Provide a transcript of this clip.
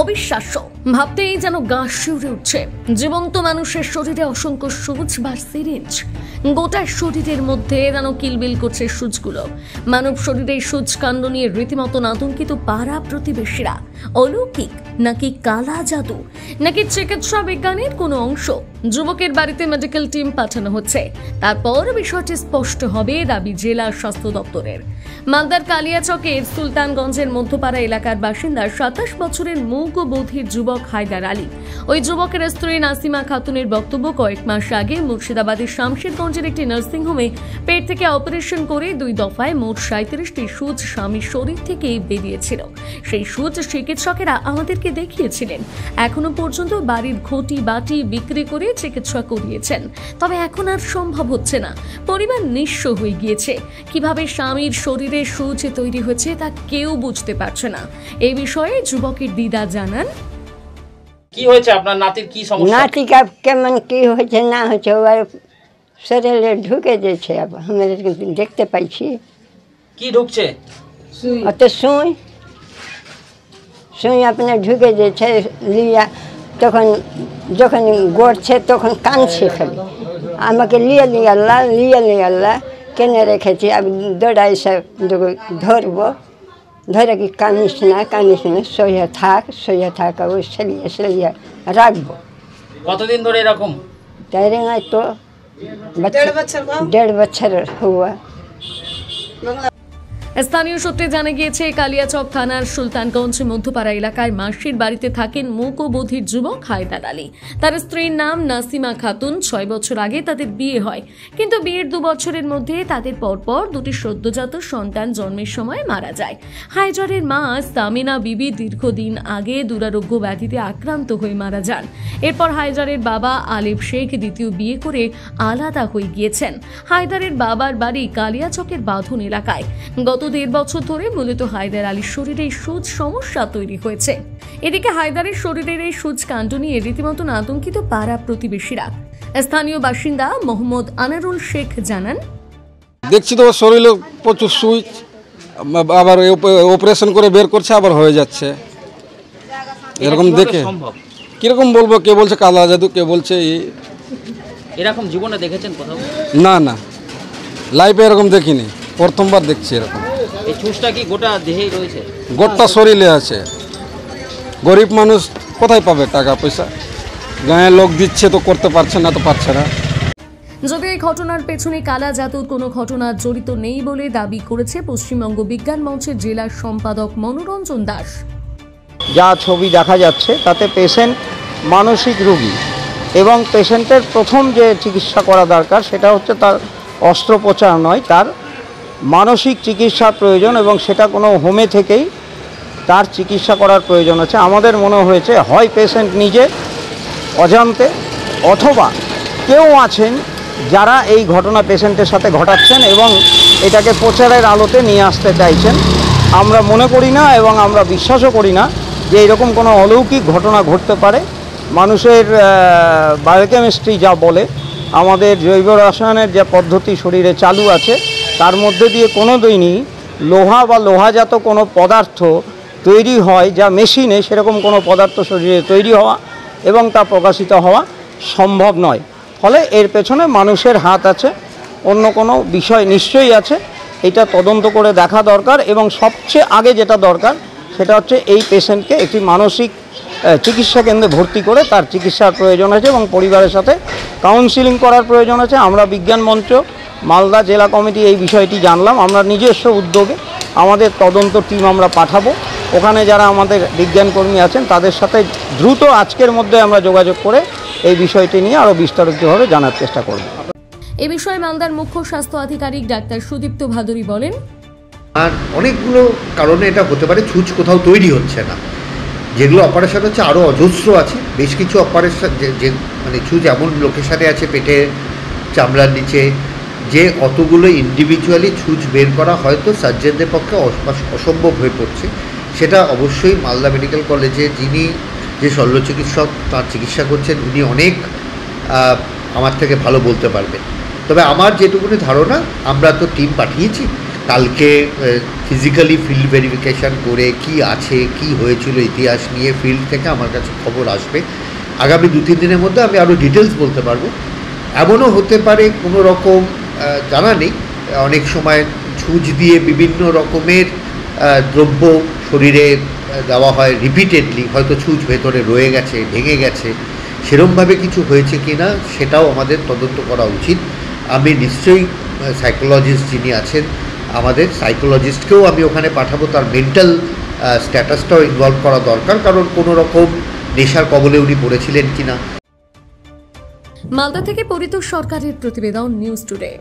অবিশ্বাস্য, ভাবতেই যেন গা শিউরে উঠছে। জীবন্ত মানুষের শরীরে অসংখ্য সূচ বা সিরিঞ্জ, গোটা শরীরের মধ্যে যেন কিলবিল করছে সূচগুলো। মানব শরীরে সূচ কাণ্ড নিয়ে রীতিমতো আতঙ্কিত পাড়া প্রতিবেশীরা। অলৌকিক নাকি কালা জাদু, নাকি চিকিৎসা বিজ্ঞানের কোনো অংশ? যুবকের বাড়িতে মেডিকেল টিম পাঠানো হচ্ছে, তারপর বিষয়টি স্পষ্ট হবে দাবি জেলা স্বাস্থ্য দপ্তরের। মালদার কালিয়াচকের সুলতানগঞ্জের মধ্যপাড়া এলাকার বাসিন্দা 27 বছরের মূক ও বধির যুবক হায়দার আলী। ওই যুবকের স্ত্রী নাসিমা খাতুনের বক্তব্য, কয়েক মাস আগে মুর্শিদাবাদের শামশেরগঞ্জের একটি নার্সিংহোমে পেট থেকে অপারেশন করে 2 দফায় মোট 37টি সূচ স্বামীর শরীর থেকে বেরিয়েছিল। সেই সূচ চিকিৎসকেরা আমাদেরকে দেখিয়েছিলেন। এখনো পর্যন্ত বাড়ির ঘটি বাটি বিক্রি করে চিকিৎসা করিয়েছেন, তবে এখন আর সম্ভব হচ্ছে না। পরিবার নিঃস্ব হয়ে গিয়েছে। কিভাবে স্বামীর শরীরে সূচ তৈরি হয়েছে তা কেউ বুঝতে পারছে না। এই বিষয়ে যুবকের দিদা জানান, কি হয়েছে আপনার নাতির, কি সমস্যা? নাতিকা কেমন কি হয়েছে না হয়েছে ওর শরীরে ঢুকে যাচ্ছে। আমরা দেখতে পাইছি। কি ঢুকছে? অত সুই আপনার ঢুকে যাচ্ছে। লিয়া তখন যখন গড়ছে তখন কাঁদছে খালি। আমাকে লিয়ে আল্লাহ কেনে রেখেছি। আমি দৌড়াই সব ধরবো, ধরে কি কানিস না সইয়া থাক ওই সেলিয়ে রাখবো। কতদিন ধরে এরকম? তাই রে তো 1.5 বছর হুয়া। স্থানীয় সূত্রে জানা গিয়েছে, কালিয়াচক থানার সুলতানগঞ্জ মধ্যপাড়া এলাকায় মাসির বাড়িতে থাকেন মূক ও বধির যুবক হায়দার আলী। তার স্ত্রীর নাম নাসিমা খাতুন। 6 বছর আগে তাদের বিয়ে হয়, কিন্তু বিয়ের 2 বছরের মধ্যে তাদের পরপর 2টি সদ্যজাত সন্তান জন্মের সময় মারা যায়। হায়দারের মা সামিনা বিবি দীর্ঘদিন আগে দুরারোগ্য ব্যাধিতে আক্রান্ত হয়ে মারা যান। এরপর হায়দারের বাবা আলিফ শেখ দ্বিতীয় বিয়ে করে আলাদা হয়ে গিয়েছেন। হায়দারের বাবার বাড়ি কালিয়াচকের বাঁধন এলাকায়। গত 1.5 বছর ধরে মূলত হায়দার আলীর শরীরে সূচ সমস্যা তৈরি হয়েছে। এদিকে হায়দারের শরীরের এই সূচ কাণ্ড নিয়ে রীতিমতো আতঙ্কিত পাড়া প্রতিবেশীরা। স্থানীয় বাসিন্দা মোহাম্মদ আনারুল শেখ জানান, দেখছি তো শরীরে প্রচুর সুইচ, আবার অপারেশন করে বের করছে, আবার হয়ে যাচ্ছে। এরকম দেখে কিরকম বলবো, কে বলছে কালা জাদু, কে বলছে এরকম জীবনে দেখেছেন কোথাও? না লাইফে এরকম দেখিনি, প্রথমবার দেখছি এরকম। এই সূচটা কি গোটা দেহেই রয়েছে? গোটা শরীরে আছে। গরিব মানুষ কোথায় পাবে টাকা পয়সা? গাঁয়ের লোক দিচ্ছে তো করতে পারছে না, তো পারছে না। যদি এই ঘটনার পেছনে কালা জাদুর কোনো ঘটনা জড়িত নেই বলে দাবি করেছে পশ্চিমবঙ্গ বিজ্ঞান মঞ্চের জেলা সম্পাদক মনোরঞ্জন দাস। যা ছবি দেখা যাচ্ছে তাতে পেশেন্ট মানসিক রোগী, এবং পেশেন্টের প্রথম যে চিকিৎসা করা দরকার সেটা হচ্ছে তার অস্ত্রোপচার নয়, তার মানসিক চিকিৎসার প্রয়োজন, এবং সেটা কোনো হোমে থেকেই তার চিকিৎসা করার প্রয়োজন আছে। আমাদের মনে হয়েছে হয় পেশেন্ট নিজে অজান্তে, অথবা কেউ আছেন যারা এই ঘটনা পেশেন্টের সাথে ঘটাচ্ছেন এবং এটাকে প্রচারের আলোতে নিয়ে আসতে চাইছেন। আমরা মনে করি না এবং আমরা বিশ্বাসও করি না যে এরকম কোনো অলৌকিক ঘটনা ঘটতে পারে। মানুষের বায়োকেমিস্ট্রি যা বলে, আমাদের জৈব রসায়নের যে পদ্ধতি শরীরে চালু আছে, তার মধ্যে দিয়ে কোনো দিনই লোহা বা লোহাজাত কোনো পদার্থ তৈরি হয় যা মেশিনে, সেরকম কোনো পদার্থ শরীরে তৈরি হওয়া এবং তা প্রকাশিত হওয়া সম্ভব নয়। ফলে এর পেছনে মানুষের হাত আছে, অন্য কোনো বিষয় নিশ্চয়ই আছে। এটা তদন্ত করে দেখা দরকার, এবং সবচেয়ে আগে যেটা দরকার সেটা হচ্ছে এই পেশেন্টকে একটি মানসিক চিকিৎসা কেন্দ্রে ভর্তি করে তার চিকিৎসার প্রয়োজন আছে এবং পরিবারের সাথে কাউন্সিলিং করার প্রয়োজন আছে। আমরা বিজ্ঞান মঞ্চ মালদা জেলা কমিটি এই বিষয়টি জানলাম। আমরা নিজস্ব উদ্যোগে আমাদের তদন্ত টিম আমরা পাঠাবো। ওখানে যারা আমাদের বিজ্ঞান কর্মী আছেন তাদের সাথে দ্রুত আজকের মধ্যে আমরা যোগাযোগ করে এই বিষয়টি নিয়ে আরও বিস্তারিতভাবে জানার চেষ্টা করব। এ বিষয়ে মালদার মুখ্য স্বাস্থ্য আধিকারিক ডাক্তার সুদীপ্ত ভাদুরী বলেন, আর অনেকগুলো কারণে এটা হতে পারে ছুঁচ কোথাও তৈরি হচ্ছে না। যেগুলো অপারেশন হচ্ছে আরও অজস্র আছে। বেশ কিছু অপারেশন যে মানে ছুঁচ এমন লোকেশানে আছে পেটে, চামড়ার নিচে, যে অতগুলো ইন্ডিভিজুয়ালি ছুঁচ বের করা হয়তো সার্জনদের পক্ষে অসম্ভব হয়ে পড়ছে। সেটা অবশ্যই মালদা মেডিকেল কলেজে যিনি যে শল্য চিকিৎসক তার চিকিৎসা করছেন উনি অনেক আমার থেকে ভালো বলতে পারবেন। তবে আমার যেটুকুনি ধারণা, আমরা তো টিম পাঠিয়েছি, কালকে ফিজিক্যালি ফিল্ড ভেরিফিকেশান করে কি আছে কি হয়েছিল ইতিহাস নিয়ে ফিল্ড থেকে আমার কাছে খবর আসবে। আগামী 2-3 দিনের মধ্যে আমি আরও ডিটেলস বলতে পারবো। এমনও হতে পারে কোনো রকম জানা নেই, অনেক সময় ছুঁচ দিয়ে বিভিন্ন রকমের দ্রব্য শরীরে দেওয়া হয় রিপিটেডলি, হয়তো ছুঁচ ভেতরে রয়ে গেছে, ভেঙে গেছে, সেরমভাবে কিছু হয়েছে কি না সেটাও আমাদের তদন্ত করা উচিত। আমি নিশ্চয়ই সাইকোলজিস্ট যিনি আছেন আমাদের সাইকোলজিস্টকেও আমি ওখানে পাঠাবো, তার মেন্টাল স্ট্যাটাসটাও ইনভলভ করা দরকার, কারণ কোনো রকম নেশার কবলে উনি পড়েছিলেন কিনা। মালদা থেকে পরিতোষ সরকারের প্রতিবেদন, নিউজ টুডে।